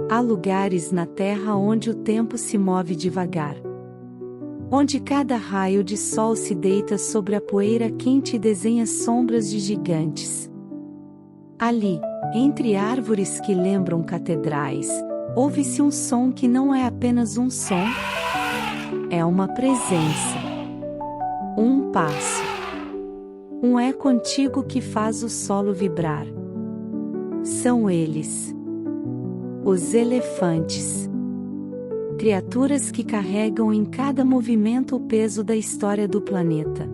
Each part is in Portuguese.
Há lugares na Terra onde o tempo se move devagar. Onde cada raio de sol se deita sobre a poeira quente e desenha sombras de gigantes. Ali, entre árvores que lembram catedrais, ouve-se um som que não é apenas um som, é uma presença. Um passo. Um eco antigo que faz o solo vibrar. São eles. Os elefantes. Criaturas que carregam em cada movimento o peso da história do planeta.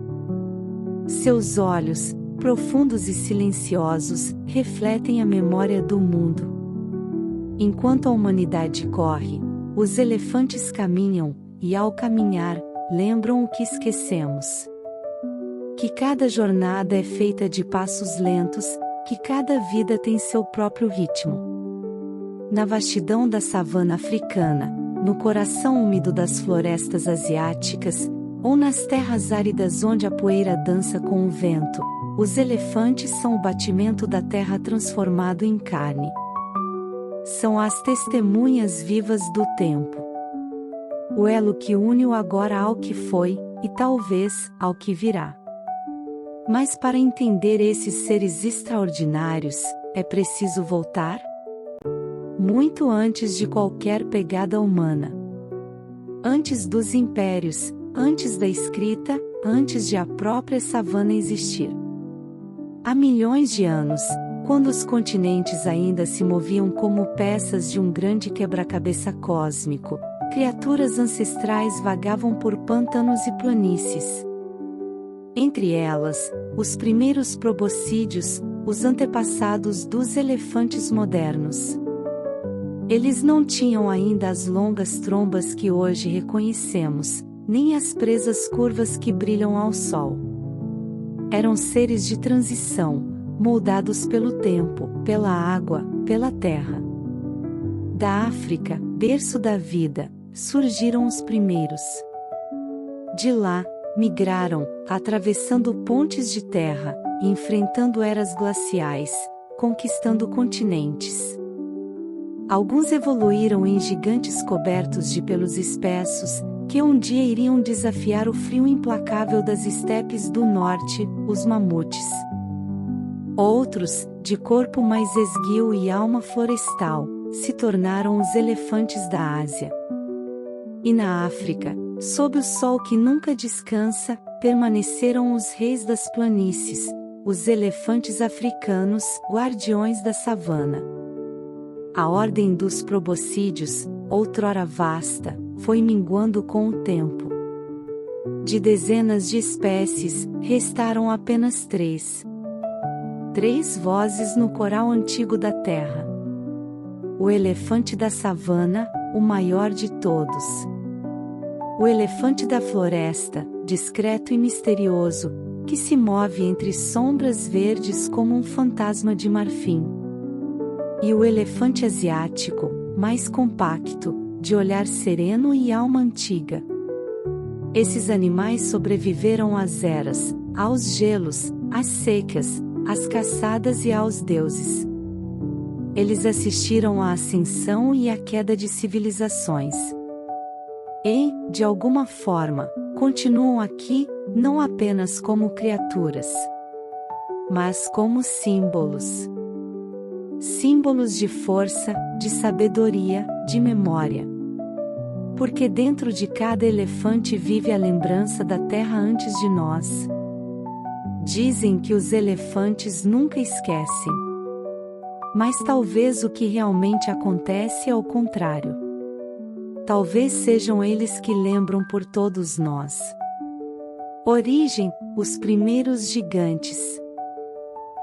Seus olhos, profundos e silenciosos, refletem a memória do mundo. Enquanto a humanidade corre, os elefantes caminham, e ao caminhar, lembram o que esquecemos. Que cada jornada é feita de passos lentos, que cada vida tem seu próprio ritmo. Na vastidão da savana africana, no coração úmido das florestas asiáticas, ou nas terras áridas onde a poeira dança com o vento, os elefantes são o batimento da terra transformado em carne. São as testemunhas vivas do tempo. O elo que une o agora ao que foi, e talvez, ao que virá. Mas para entender esses seres extraordinários, é preciso voltar? Muito antes de qualquer pegada humana. Antes dos impérios, antes da escrita, antes de a própria savana existir. Há milhões de anos, quando os continentes ainda se moviam como peças de um grande quebra-cabeça cósmico, criaturas ancestrais vagavam por pântanos e planícies. Entre elas, os primeiros proboscídeos, os antepassados dos elefantes modernos. Eles não tinham ainda as longas trombas que hoje reconhecemos, nem as presas curvas que brilham ao sol. Eram seres de transição, moldados pelo tempo, pela água, pela terra. Da África, berço da vida, surgiram os primeiros. De lá, migraram, atravessando pontes de terra, e enfrentando eras glaciais, conquistando continentes. Alguns evoluíram em gigantes cobertos de pelos espessos, que um dia iriam desafiar o frio implacável das estepes do norte, os mamutes. Outros, de corpo mais esguio e alma florestal, se tornaram os elefantes da Ásia. E na África, sob o sol que nunca descansa, permaneceram os reis das planícies, os elefantes africanos, guardiões da savana. A ordem dos proboscídeos, outrora vasta, foi minguando com o tempo. De dezenas de espécies, restaram apenas 3. 3 vozes no coral antigo da Terra. O elefante da savana, o maior de todos. O elefante da floresta, discreto e misterioso, que se move entre sombras verdes como um fantasma de marfim. E o elefante asiático, mais compacto, de olhar sereno e alma antiga. Esses animais sobreviveram às eras, aos gelos, às secas, às caçadas e aos deuses. Eles assistiram à ascensão e à queda de civilizações. E, de alguma forma, continuam aqui, não apenas como criaturas, mas como símbolos. Símbolos de força, de sabedoria, de memória. Porque dentro de cada elefante vive a lembrança da terra antes de nós. Dizem que os elefantes nunca esquecem. Mas talvez o que realmente acontece é o contrário. Talvez sejam eles que lembram por todos nós. Origem, os primeiros gigantes.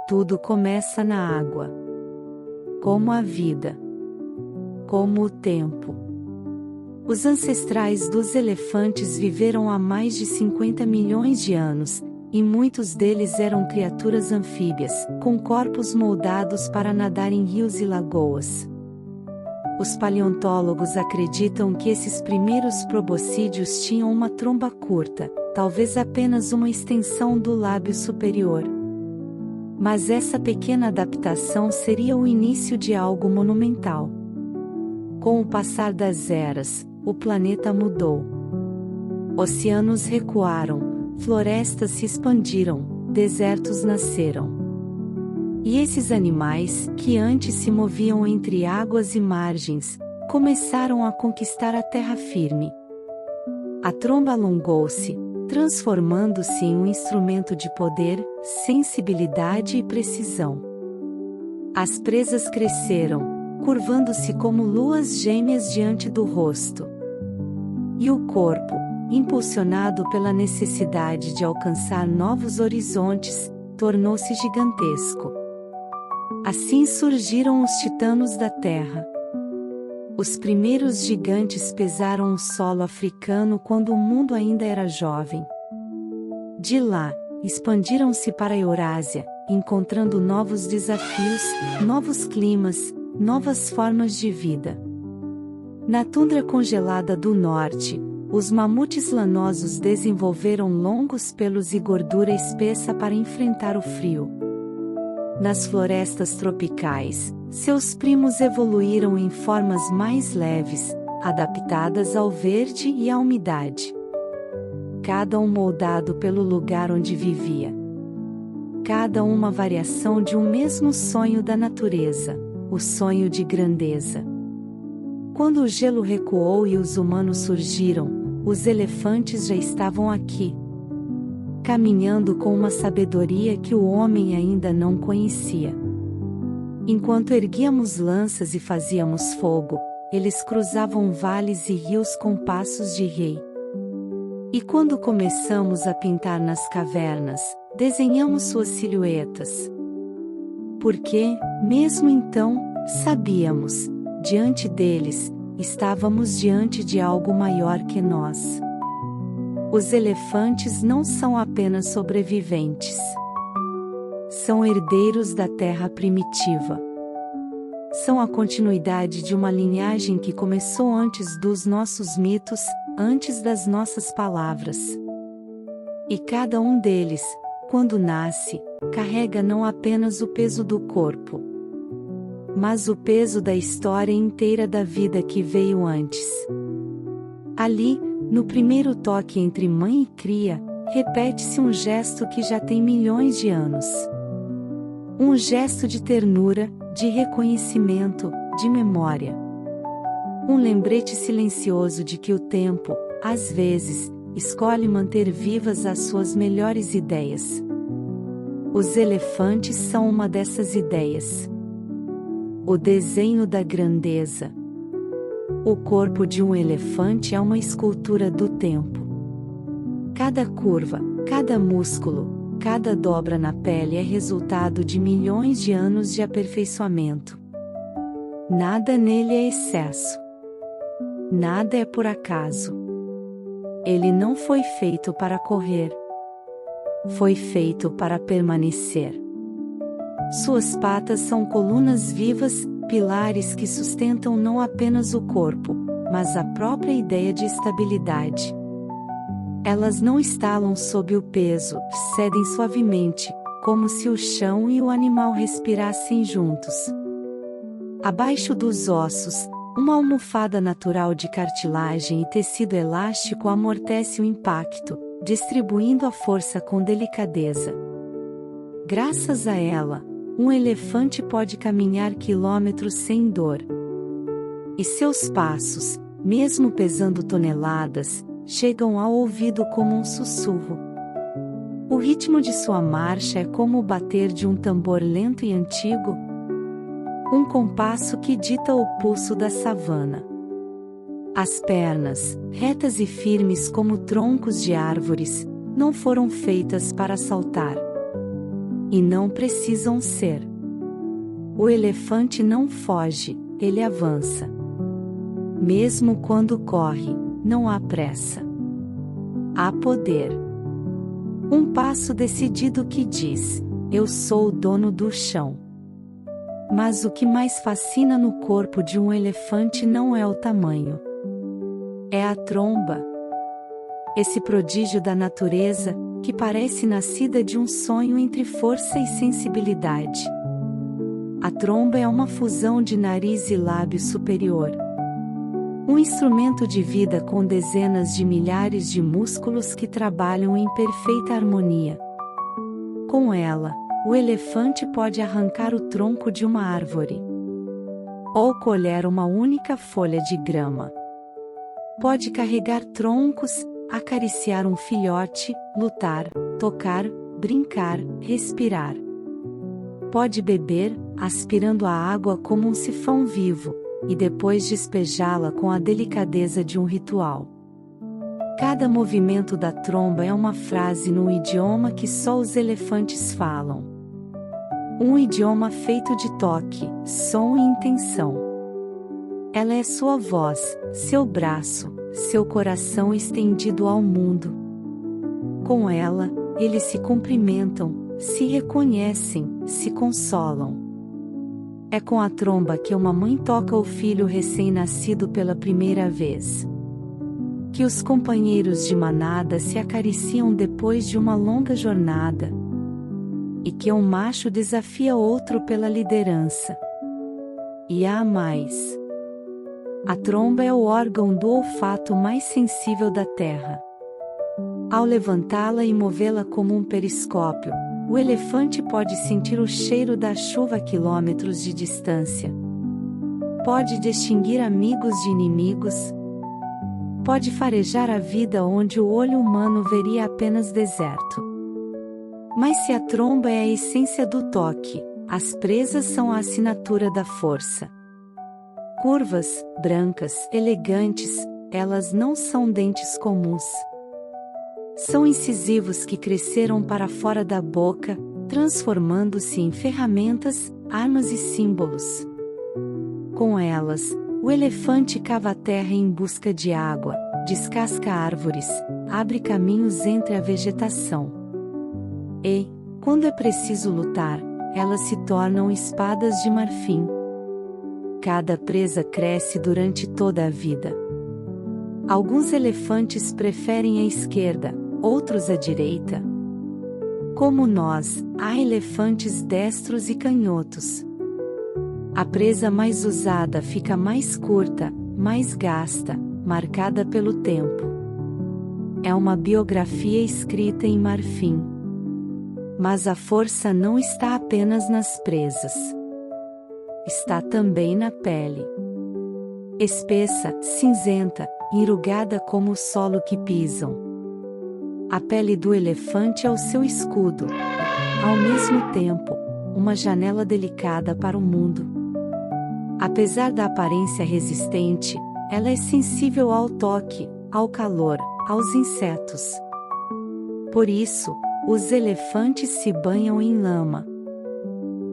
Tudo começa na água. Como a vida. Como o tempo. Os ancestrais dos elefantes viveram há mais de 50 milhões de anos, e muitos deles eram criaturas anfíbias, com corpos moldados para nadar em rios e lagoas. Os paleontólogos acreditam que esses primeiros proboscídeos tinham uma tromba curta, talvez apenas uma extensão do lábio superior. Mas essa pequena adaptação seria o início de algo monumental. Com o passar das eras, o planeta mudou. Oceanos recuaram, florestas se expandiram, desertos nasceram. E esses animais, que antes se moviam entre águas e margens, começaram a conquistar a terra firme. A tromba alongou-se, transformando-se em um instrumento de poder, sensibilidade e precisão. As presas cresceram, curvando-se como luas gêmeas diante do rosto. E o corpo, impulsionado pela necessidade de alcançar novos horizontes, tornou-se gigantesco. Assim surgiram os titanos da terra. Os primeiros gigantes pesaram o solo africano quando o mundo ainda era jovem. De lá, expandiram-se para a Eurásia, encontrando novos desafios, novos climas, novas formas de vida. Na tundra congelada do norte, os mamutes lanosos desenvolveram longos pelos e gordura espessa para enfrentar o frio. Nas florestas tropicais, seus primos evoluíram em formas mais leves, adaptadas ao verde e à umidade. Cada um moldado pelo lugar onde vivia. Cada uma variação de um mesmo sonho da natureza, o sonho de grandeza. Quando o gelo recuou e os humanos surgiram, os elefantes já estavam aqui, caminhando com uma sabedoria que o homem ainda não conhecia. Enquanto erguíamos lanças e fazíamos fogo, eles cruzavam vales e rios com passos de rei. E quando começamos a pintar nas cavernas, desenhamos suas silhuetas. Porque, mesmo então, sabíamos, diante deles, estávamos diante de algo maior que nós. Os elefantes não são apenas sobreviventes. São herdeiros da terra primitiva. São a continuidade de uma linhagem que começou antes dos nossos mitos, antes das nossas palavras. E cada um deles, quando nasce, carrega não apenas o peso do corpo, mas o peso da história inteira da vida que veio antes. Ali, no primeiro toque entre mãe e cria, repete-se um gesto que já tem milhões de anos. Um gesto de ternura, de reconhecimento, de memória. Um lembrete silencioso de que o tempo, às vezes, escolhe manter vivas as suas melhores ideias. Os elefantes são uma dessas ideias. O desenho da grandeza. O corpo de um elefante é uma escultura do tempo. Cada curva, cada músculo, cada dobra na pele é resultado de milhões de anos de aperfeiçoamento. Nada nele é excesso. Nada é por acaso. Ele não foi feito para correr. Foi feito para permanecer. Suas patas são colunas vivas, pilares que sustentam não apenas o corpo, mas a própria ideia de estabilidade. Elas não estalam sob o peso, cedem suavemente, como se o chão e o animal respirassem juntos. Abaixo dos ossos, uma almofada natural de cartilagem e tecido elástico amortece o impacto, distribuindo a força com delicadeza. Graças a ela, um elefante pode caminhar quilômetros sem dor. E seus passos, mesmo pesando toneladas, chegam ao ouvido como um sussurro. O ritmo de sua marcha é como o bater de um tambor lento e antigo. Um compasso que dita o pulso da savana. As pernas, retas e firmes como troncos de árvores, não foram feitas para saltar. E não precisam ser. O elefante não foge, ele avança. Mesmo quando corre, não há pressa. Há poder. Um passo decidido que diz: eu sou o dono do chão. Mas o que mais fascina no corpo de um elefante não é o tamanho. É a tromba. Esse prodígio da natureza, que parece nascida de um sonho entre força e sensibilidade. A tromba é uma fusão de nariz e lábio superior. Um instrumento de vida com dezenas de milhares de músculos que trabalham em perfeita harmonia. Com ela, o elefante pode arrancar o tronco de uma árvore, ou colher uma única folha de grama. Pode carregar troncos, acariciar um filhote, lutar, tocar, brincar, respirar. Pode beber, aspirando a água como um sifão vivo, e depois despejá-la com a delicadeza de um ritual. Cada movimento da tromba é uma frase num idioma que só os elefantes falam. Um idioma feito de toque, som e intenção. Ela é sua voz, seu braço, seu coração estendido ao mundo. Com ela, eles se cumprimentam, se reconhecem, se consolam. É com a tromba que uma mãe toca o filho recém-nascido pela primeira vez. Que os companheiros de manada se acariciam depois de uma longa jornada. E que um macho desafia outro pela liderança. E há mais. A tromba é o órgão do olfato mais sensível da Terra. Ao levantá-la e movê-la como um periscópio, o elefante pode sentir o cheiro da chuva a quilômetros de distância. Pode distinguir amigos de inimigos. Pode farejar a vida onde o olho humano veria apenas deserto. Mas se a tromba é a essência do toque, as presas são a assinatura da força. Curvas, brancas, elegantes, elas não são dentes comuns. São incisivos que cresceram para fora da boca, transformando-se em ferramentas, armas e símbolos. Com elas, o elefante cava a terra em busca de água, descasca árvores, abre caminhos entre a vegetação. E, quando é preciso lutar, elas se tornam espadas de marfim. Cada presa cresce durante toda a vida. Alguns elefantes preferem a esquerda, outros a direita. Como nós, há elefantes destros e canhotos. A presa mais usada fica mais curta, mais gasta, marcada pelo tempo. É uma biografia escrita em marfim. Mas a força não está apenas nas presas. Está também na pele. Espessa, cinzenta, enrugada como o solo que pisam. A pele do elefante é o seu escudo. Ao mesmo tempo, uma janela delicada para o mundo. Apesar da aparência resistente, ela é sensível ao toque, ao calor, aos insetos. Por isso, os elefantes se banham em lama.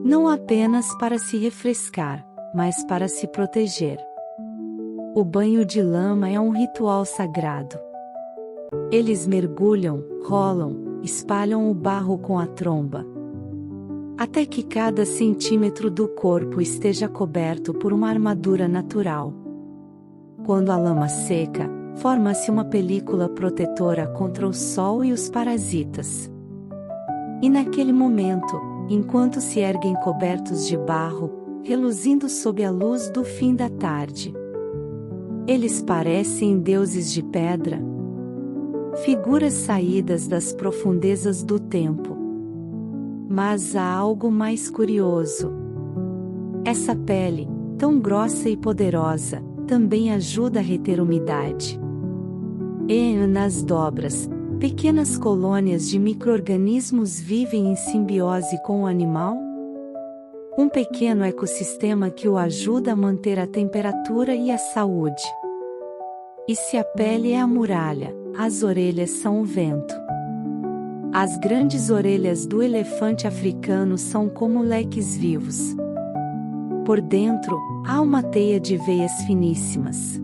Não apenas para se refrescar, mas para se proteger. O banho de lama é um ritual sagrado. Eles mergulham, rolam, espalham o barro com a tromba. Até que cada centímetro do corpo esteja coberto por uma armadura natural. Quando a lama seca, forma-se uma película protetora contra o sol e os parasitas. E naquele momento, enquanto se erguem cobertos de barro, reluzindo sob a luz do fim da tarde, eles parecem deuses de pedra, figuras saídas das profundezas do tempo. Mas há algo mais curioso. Essa pele, tão grossa e poderosa, também ajuda a reter umidade. E nas dobras, pequenas colônias de micro-organismos vivem em simbiose com o animal? Um pequeno ecossistema que o ajuda a manter a temperatura e a saúde. E se a pele é a muralha, as orelhas são o vento. As grandes orelhas do elefante africano são como leques vivos. Por dentro, há uma teia de veias finíssimas.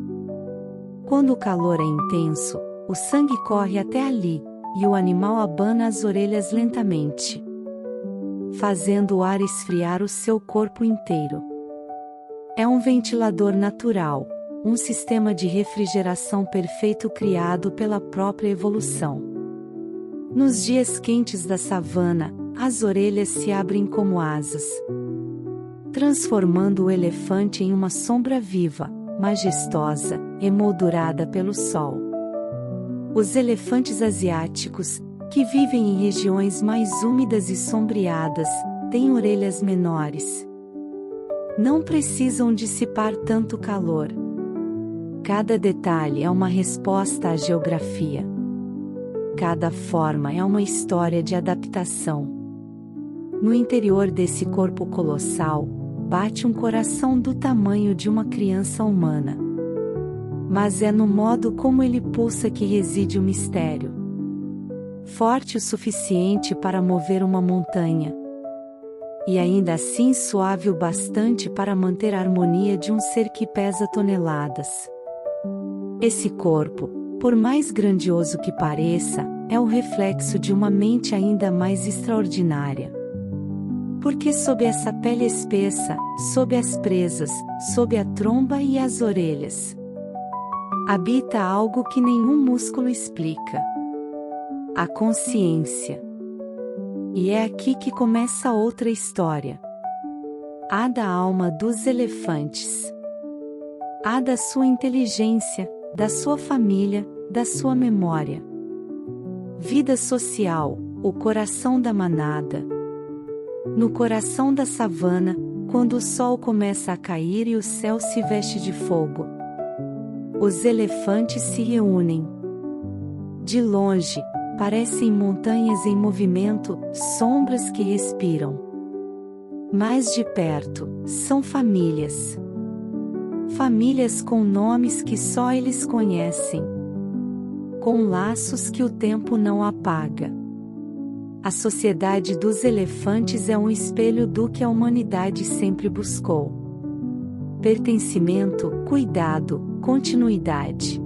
Quando o calor é intenso, o sangue corre até ali, e o animal abana as orelhas lentamente, fazendo o ar esfriar o seu corpo inteiro. É um ventilador natural, um sistema de refrigeração perfeito criado pela própria evolução. Nos dias quentes da savana, as orelhas se abrem como asas, transformando o elefante em uma sombra viva, majestosa, emoldurada pelo sol. Os elefantes asiáticos, que vivem em regiões mais úmidas e sombreadas, têm orelhas menores. Não precisam dissipar tanto calor. Cada detalhe é uma resposta à geografia. Cada forma é uma história de adaptação. No interior desse corpo colossal, bate um coração do tamanho de uma criança humana. Mas é no modo como ele pulsa que reside o mistério. Forte o suficiente para mover uma montanha. E ainda assim suave o bastante para manter a harmonia de um ser que pesa toneladas. Esse corpo, por mais grandioso que pareça, é o reflexo de uma mente ainda mais extraordinária. Porque sob essa pele espessa, sob as presas, sob a tromba e as orelhas, habita algo que nenhum músculo explica. A consciência. E é aqui que começa outra história. A da alma dos elefantes. A da sua inteligência, da sua família, da sua memória. Vida social, o coração da manada. No coração da savana, quando o sol começa a cair e o céu se veste de fogo, os elefantes se reúnem. De longe, parecem montanhas em movimento, sombras que respiram. Mais de perto, são famílias. Famílias com nomes que só eles conhecem. Com laços que o tempo não apaga. A sociedade dos elefantes é um espelho do que a humanidade sempre buscou. Pertencimento, cuidado, continuidade.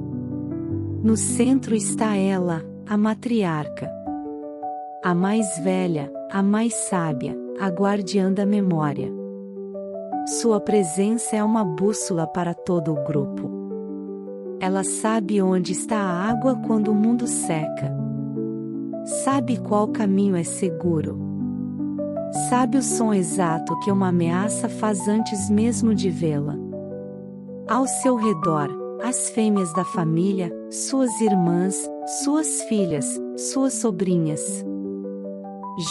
No centro está ela, a matriarca. A mais velha, a mais sábia, a guardiã da memória. Sua presença é uma bússola para todo o grupo. Ela sabe onde está a água quando o mundo seca. Sabe qual caminho é seguro. Sabe o som exato que uma ameaça faz antes mesmo de vê-la. Ao seu redor, as fêmeas da família, suas irmãs, suas filhas, suas sobrinhas.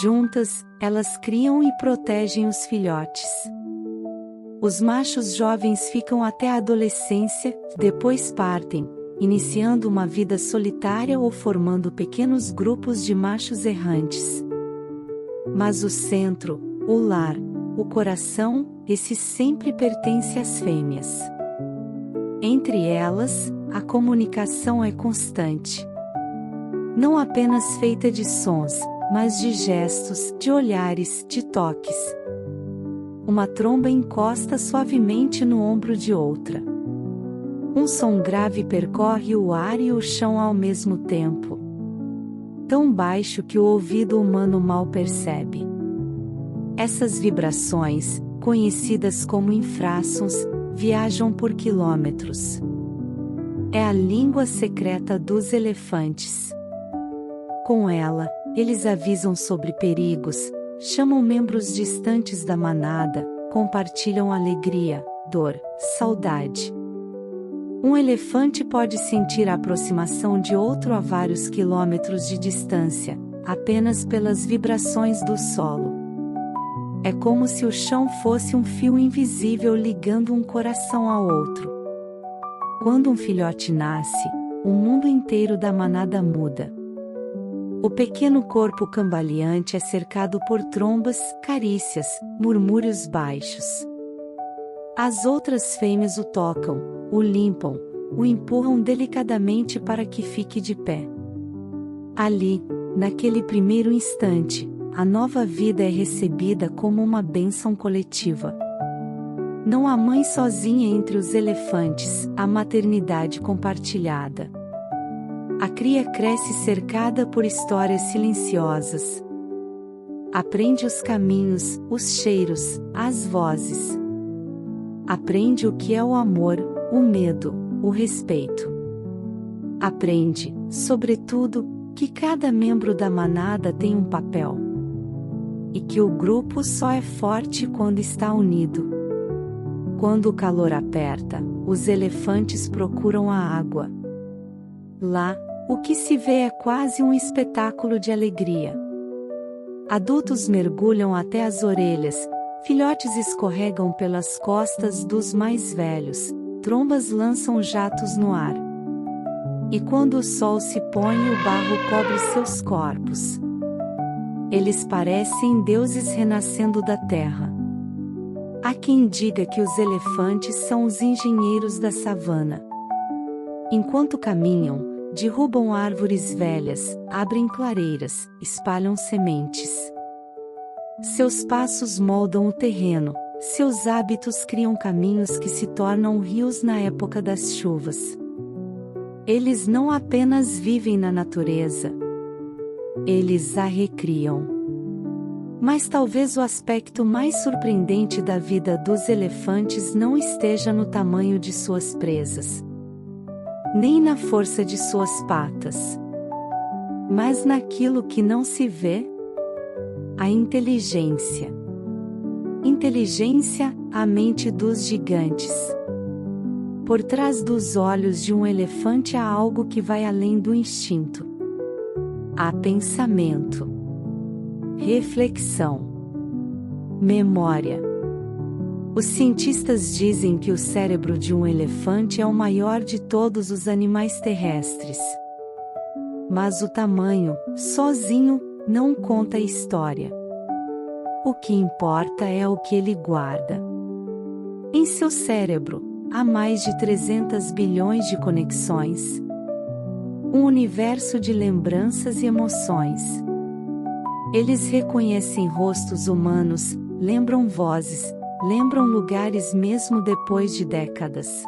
Juntas, elas criam e protegem os filhotes. Os machos jovens ficam até a adolescência, depois partem, iniciando uma vida solitária ou formando pequenos grupos de machos errantes. Mas o centro, o lar, o coração, esse sempre pertence às fêmeas. Entre elas, a comunicação é constante. Não apenas feita de sons, mas de gestos, de olhares, de toques. Uma tromba encosta suavemente no ombro de outra. Um som grave percorre o ar e o chão ao mesmo tempo. Tão baixo que o ouvido humano mal percebe. Essas vibrações, conhecidas como infrassons, viajam por quilômetros. É a língua secreta dos elefantes. Com ela, eles avisam sobre perigos, chamam membros distantes da manada, compartilham alegria, dor, saudade. Um elefante pode sentir a aproximação de outro a vários quilômetros de distância, apenas pelas vibrações do solo. É como se o chão fosse um fio invisível ligando um coração ao outro. Quando um filhote nasce, o mundo inteiro da manada muda. O pequeno corpo cambaleante é cercado por trombas, carícias, murmúrios baixos. As outras fêmeas o tocam, o limpam, o empurram delicadamente para que fique de pé. Ali, naquele primeiro instante, a nova vida é recebida como uma bênção coletiva. Não há mãe sozinha entre os elefantes, há maternidade compartilhada. A cria cresce cercada por histórias silenciosas. Aprende os caminhos, os cheiros, as vozes. Aprende o que é o amor, o medo, o respeito. Aprende, sobretudo, que cada membro da manada tem um papel. E que o grupo só é forte quando está unido. Quando o calor aperta, os elefantes procuram a água. Lá, o que se vê é quase um espetáculo de alegria. Adultos mergulham até as orelhas, filhotes escorregam pelas costas dos mais velhos, trombas lançam jatos no ar. E quando o sol se põe, o barro cobre seus corpos. Eles parecem deuses renascendo da terra. Há quem diga que os elefantes são os engenheiros da savana. Enquanto caminham, derrubam árvores velhas, abrem clareiras, espalham sementes. Seus passos moldam o terreno, seus hábitos criam caminhos que se tornam rios na época das chuvas. Eles não apenas vivem na natureza, eles a recriam. Mas talvez o aspecto mais surpreendente da vida dos elefantes não esteja no tamanho de suas presas, nem na força de suas patas, mas naquilo que não se vê: a inteligência. Inteligência, a mente dos gigantes. Por trás dos olhos de um elefante há algo que vai além do instinto. Há pensamento, reflexão, memória. Os cientistas dizem que o cérebro de um elefante é o maior de todos os animais terrestres. Mas o tamanho, sozinho, não conta a história. O que importa é o que ele guarda. Em seu cérebro, há mais de 300 bilhões de conexões. Um universo de lembranças e emoções. Eles reconhecem rostos humanos, lembram vozes, lembram lugares mesmo depois de décadas.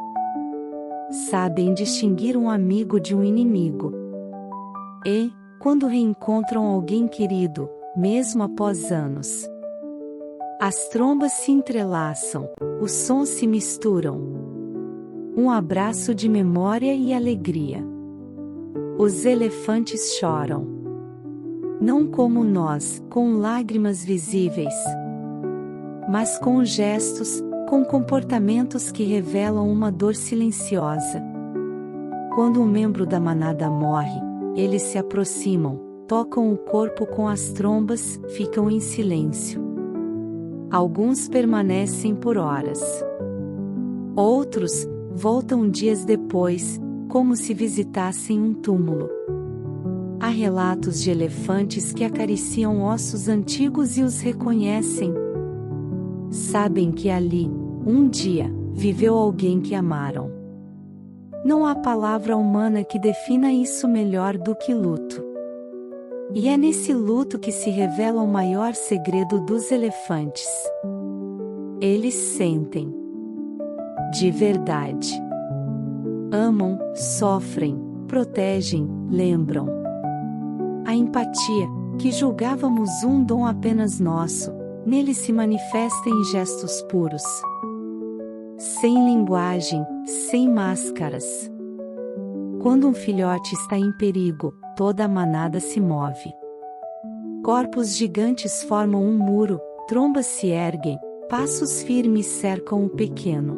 Sabem distinguir um amigo de um inimigo. E, quando reencontram alguém querido, mesmo após anos, as trombas se entrelaçam, os sons se misturam. Um abraço de memória e alegria. Os elefantes choram. Não como nós, com lágrimas visíveis, mas com gestos, com comportamentos que revelam uma dor silenciosa. Quando um membro da manada morre, eles se aproximam, tocam o corpo com as trombas, ficam em silêncio. Alguns permanecem por horas. Outros voltam dias depois, como se visitassem um túmulo. Há relatos de elefantes que acariciam ossos antigos e os reconhecem. Sabem que ali, um dia, viveu alguém que amaram. Não há palavra humana que defina isso melhor do que luto. E é nesse luto que se revela o maior segredo dos elefantes. Eles sentem. De verdade. Amam, sofrem, protegem, lembram. A empatia, que julgávamos um dom apenas nosso, nele se manifesta em gestos puros. Sem linguagem, sem máscaras. Quando um filhote está em perigo, toda a manada se move. Corpos gigantes formam um muro, trombas se erguem, passos firmes cercam o pequeno.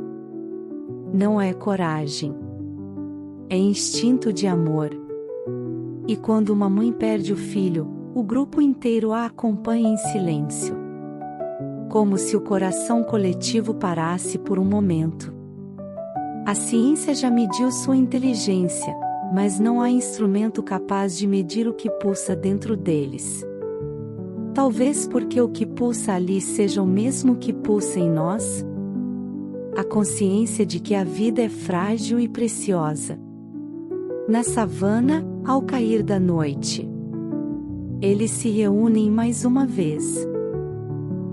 Não é coragem. É instinto de amor. E quando uma mãe perde o filho, o grupo inteiro a acompanha em silêncio. Como se o coração coletivo parasse por um momento. A ciência já mediu sua inteligência, mas não há instrumento capaz de medir o que pulsa dentro deles. Talvez porque o que pulsa ali seja o mesmo que pulsa em nós? A consciência de que a vida é frágil e preciosa. Na savana, ao cair da noite, eles se reúnem mais uma vez.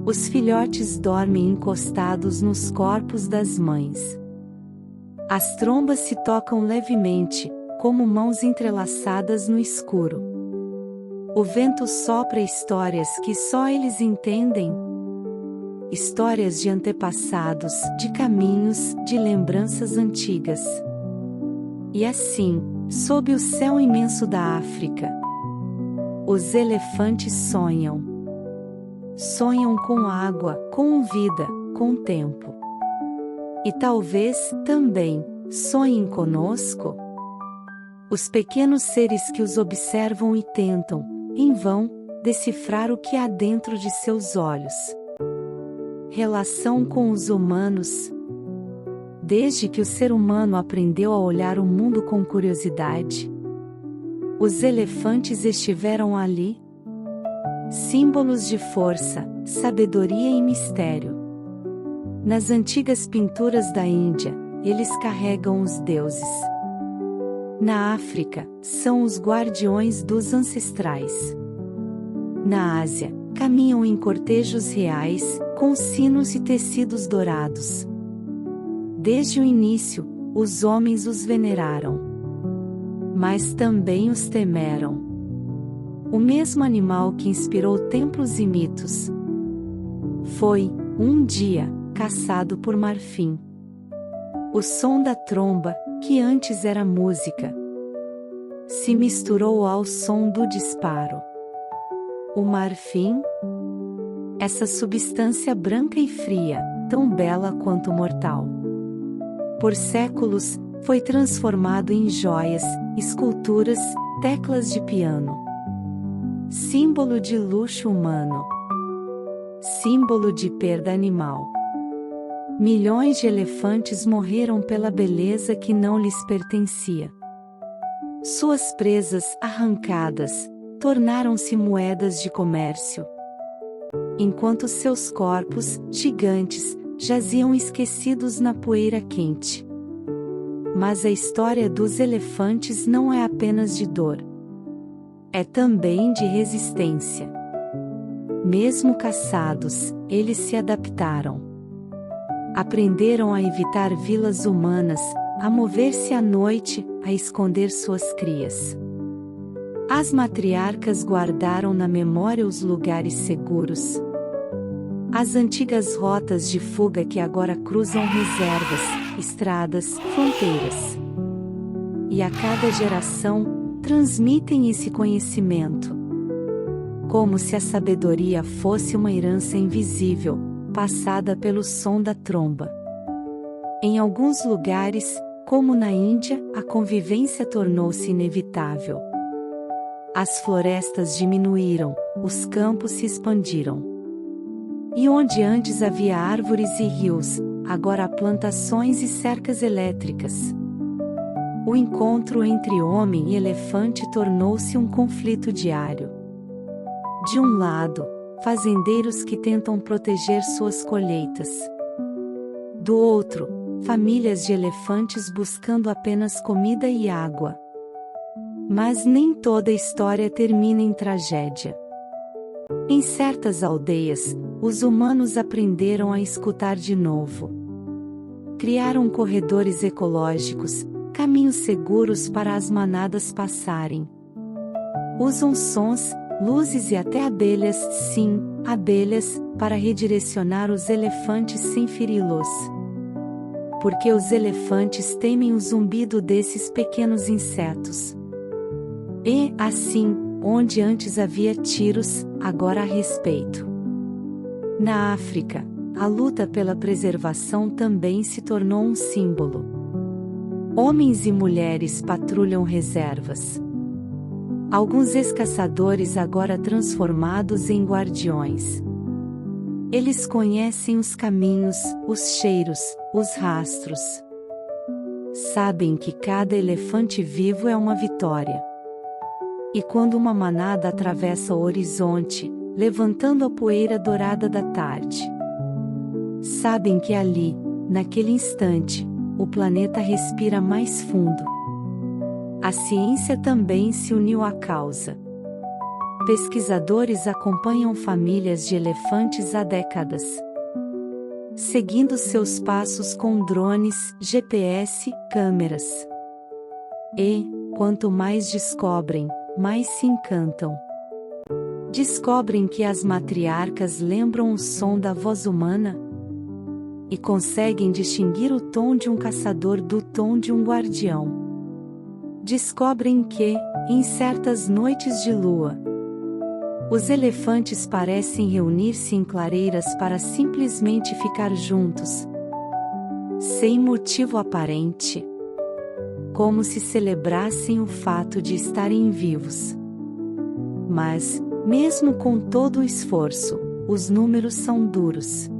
Os filhotes dormem encostados nos corpos das mães. As trombas se tocam levemente, como mãos entrelaçadas no escuro. O vento sopra histórias que só eles entendem. Histórias de antepassados, de caminhos, de lembranças antigas. E assim, sob o céu imenso da África, os elefantes sonham. Sonham com água, com vida, com tempo. E talvez, também, sonhem conosco? Os pequenos seres que os observam e tentam, em vão, decifrar o que há dentro de seus olhos. Relação com os humanos. Desde que o ser humano aprendeu a olhar o mundo com curiosidade, os elefantes estiveram ali. Símbolos de força, sabedoria e mistério. Nas antigas pinturas da Índia, eles carregam os deuses. Na África, são os guardiões dos ancestrais. Na Ásia, caminham em cortejos reais, com sinos e tecidos dourados. Desde o início, os homens os veneraram. Mas também os temeram. O mesmo animal que inspirou templos e mitos foi, um dia, caçado por marfim. O som da tromba, que antes era música, se misturou ao som do disparo. O marfim? Essa substância branca e fria, tão bela quanto mortal. Por séculos, foi transformado em joias, esculturas, teclas de piano. Símbolo de luxo humano. Símbolo de perda animal. Milhões de elefantes morreram pela beleza que não lhes pertencia. Suas presas, arrancadas, tornaram-se moedas de comércio. Enquanto seus corpos, gigantes, jaziam esquecidos na poeira quente. Mas a história dos elefantes não é apenas de dor. É também de resistência. Mesmo caçados, eles se adaptaram. Aprenderam a evitar vilas humanas, a mover-se à noite, a esconder suas crias. As matriarcas guardaram na memória os lugares seguros. As antigas rotas de fuga que agora cruzam reservas, estradas, fronteiras. E a cada geração, transmitem esse conhecimento. Como se a sabedoria fosse uma herança invisível, passada pelo som da tromba. Em alguns lugares, como na Índia, a convivência tornou-se inevitável. As florestas diminuíram, os campos se expandiram. E onde antes havia árvores e rios, agora há plantações e cercas elétricas. O encontro entre homem e elefante tornou-se um conflito diário. De um lado, fazendeiros que tentam proteger suas colheitas. Do outro, famílias de elefantes buscando apenas comida e água. Mas nem toda história termina em tragédia. Em certas aldeias, os humanos aprenderam a escutar de novo. Criaram corredores ecológicos, caminhos seguros para as manadas passarem. Usam sons, luzes e até abelhas, sim, abelhas, para redirecionar os elefantes sem feri-los. Porque os elefantes temem o zumbido desses pequenos insetos. E, assim, onde antes havia tiros, agora há respeito. Na África, a luta pela preservação também se tornou um símbolo. Homens e mulheres patrulham reservas. Alguns ex-caçadores agora transformados em guardiões. Eles conhecem os caminhos, os cheiros, os rastros. Sabem que cada elefante vivo é uma vitória. E quando uma manada atravessa o horizonte, levantando a poeira dourada da tarde, sabem que ali, naquele instante, o planeta respira mais fundo. A ciência também se uniu à causa. Pesquisadores acompanham famílias de elefantes há décadas, seguindo seus passos com drones, GPS, câmeras. E, quanto mais descobrem, mais se encantam. Descobrem que as matriarcas lembram o som da voz humana e conseguem distinguir o tom de um caçador do tom de um guardião. Descobrem que, em certas noites de lua, os elefantes parecem reunir-se em clareiras para simplesmente ficar juntos, sem motivo aparente, como se celebrassem o fato de estarem vivos. Mas, mesmo com todo o esforço, os números são duros.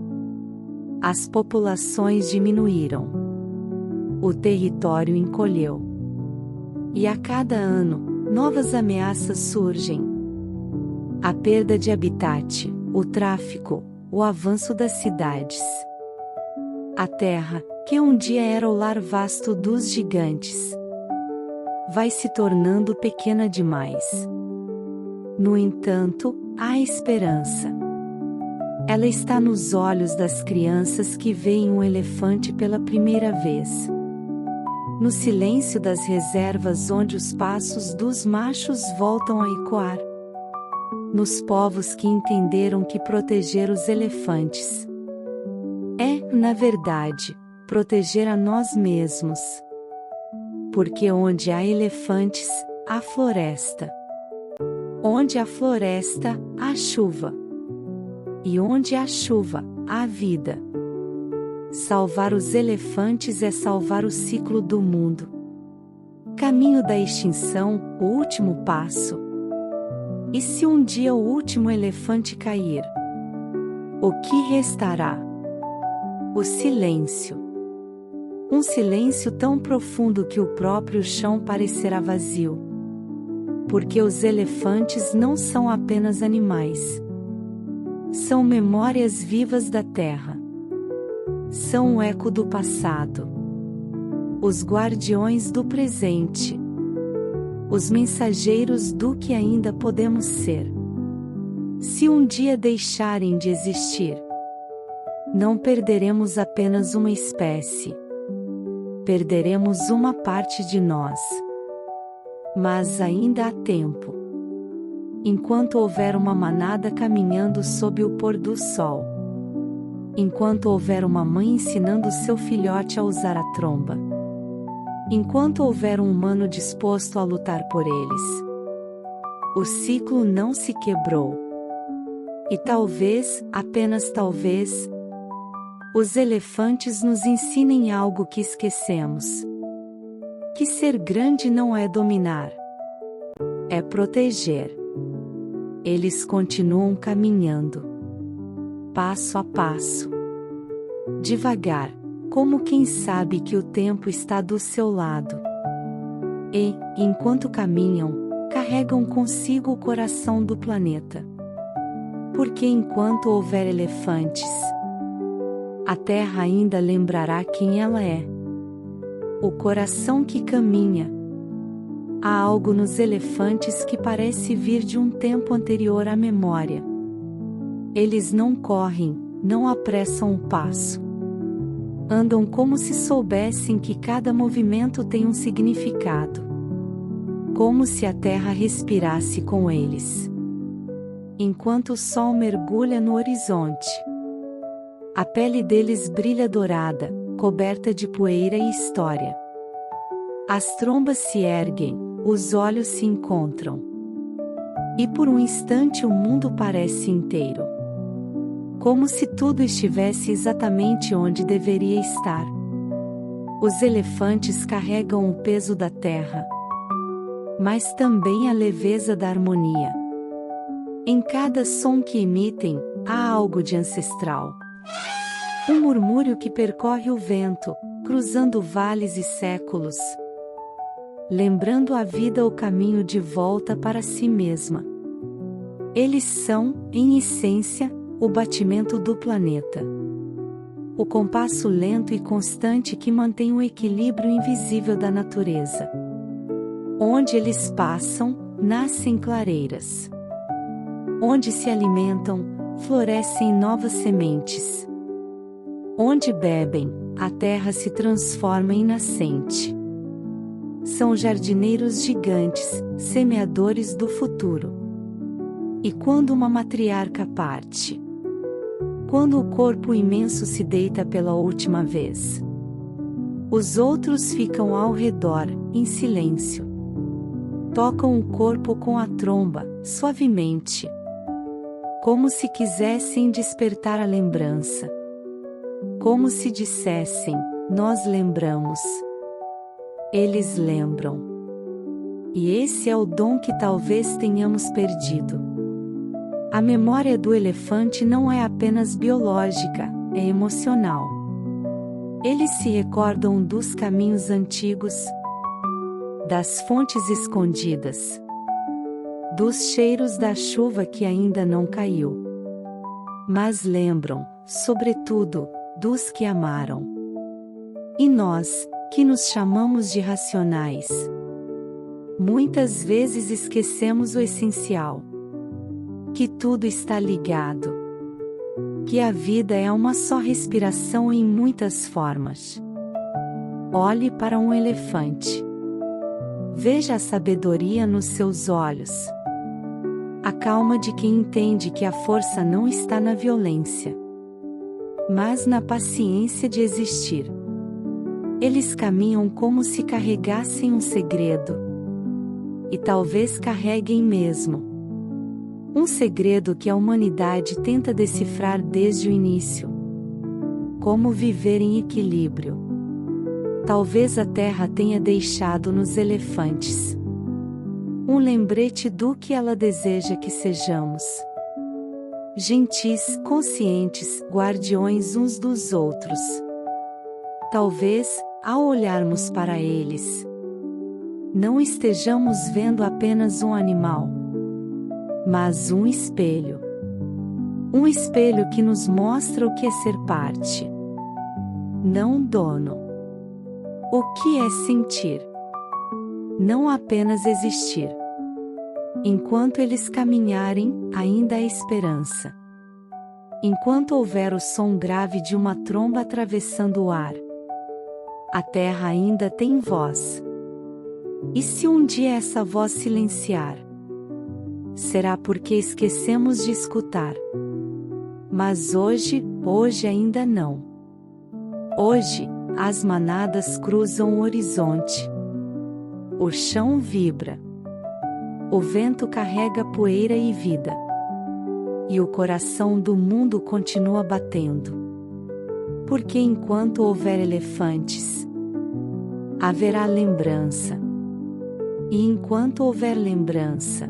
As populações diminuíram. O território encolheu. E a cada ano, novas ameaças surgem. A perda de habitat, o tráfico, o avanço das cidades. A terra, que um dia era o lar vasto dos gigantes, vai se tornando pequena demais. No entanto, há esperança. Ela está nos olhos das crianças que veem um elefante pela primeira vez. No silêncio das reservas onde os passos dos machos voltam a ecoar. Nos povos que entenderam que proteger os elefantes é, na verdade, proteger a nós mesmos. Porque onde há elefantes, há floresta. Onde há floresta, há chuva. E onde há chuva, há vida. Salvar os elefantes é salvar o ciclo do mundo. Caminho da extinção, o último passo. E se um dia o último elefante cair? O que restará? O silêncio. Um silêncio tão profundo que o próprio chão parecerá vazio. Porque os elefantes não são apenas animais. São memórias vivas da terra. São o eco do passado. Os guardiões do presente. Os mensageiros do que ainda podemos ser. Se um dia deixarem de existir, não perderemos apenas uma espécie. Perderemos uma parte de nós. Mas ainda há tempo. Enquanto houver uma manada caminhando sob o pôr do sol. Enquanto houver uma mãe ensinando seu filhote a usar a tromba. Enquanto houver um humano disposto a lutar por eles. O ciclo não se quebrou. E talvez, apenas talvez, os elefantes nos ensinem algo que esquecemos. Que ser grande não é dominar. É proteger. Eles continuam caminhando. Passo a passo. Devagar, como quem sabe que o tempo está do seu lado. E, enquanto caminham, carregam consigo o coração do planeta. Porque enquanto houver elefantes, a Terra ainda lembrará quem ela é. O coração que caminha. Há algo nos elefantes que parece vir de um tempo anterior à memória. Eles não correm, não apressam o passo. Andam como se soubessem que cada movimento tem um significado. Como se a terra respirasse com eles. Enquanto o sol mergulha no horizonte. A pele deles brilha dourada, coberta de poeira e história. As trombas se erguem, os olhos se encontram. E por um instante o mundo parece inteiro. Como se tudo estivesse exatamente onde deveria estar. Os elefantes carregam o peso da terra, mas também a leveza da harmonia. Em cada som que emitem, há algo de ancestral. Um murmúrio que percorre o vento, cruzando vales e séculos. Lembrando a vida o caminho de volta para si mesma. Eles são, em essência, o batimento do planeta. O compasso lento e constante que mantém o equilíbrio invisível da natureza. Onde eles passam, nascem clareiras. Onde se alimentam, florescem novas sementes. Onde bebem, a terra se transforma em nascente. São jardineiros gigantes, semeadores do futuro. E quando uma matriarca parte? Quando o corpo imenso se deita pela última vez? Os outros ficam ao redor, em silêncio. Tocam o corpo com a tromba, suavemente. Como se quisessem despertar a lembrança. Como se dissessem, Nós lembramos. Eles lembram. E esse é o dom que talvez tenhamos perdido. A memória do elefante não é apenas biológica, é emocional. Eles se recordam dos caminhos antigos, das fontes escondidas, dos cheiros da chuva que ainda não caiu. Mas lembram, sobretudo, dos que amaram. E nós, que nos chamamos de racionais, muitas vezes esquecemos o essencial. Que tudo está ligado. Que a vida é uma só respiração em muitas formas. Olhe para um elefante. Veja a sabedoria nos seus olhos. A calma de quem entende que a força não está na violência, mas na paciência de existir. Eles caminham como se carregassem um segredo. E talvez carreguem mesmo. Um segredo que a humanidade tenta decifrar desde o início. Como viver em equilíbrio. Talvez a Terra tenha deixado nos elefantes um lembrete do que ela deseja que sejamos. Gentis, conscientes, guardiões uns dos outros. Talvez, ao olharmos para eles, não estejamos vendo apenas um animal, mas um espelho. Um espelho que nos mostra o que é ser parte, não dono. O que é sentir? Não apenas existir. Enquanto eles caminharem, ainda há esperança. Enquanto houver o som grave de uma tromba atravessando o ar, a terra ainda tem voz. E se um dia essa voz silenciar, será porque esquecemos de escutar. Mas hoje ainda não. Hoje, as manadas cruzam o horizonte. O chão vibra. O vento carrega poeira e vida. E o coração do mundo continua batendo. Porque enquanto houver elefantes, haverá lembrança. E enquanto houver lembrança,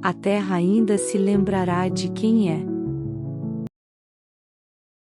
a terra ainda se lembrará de quem é.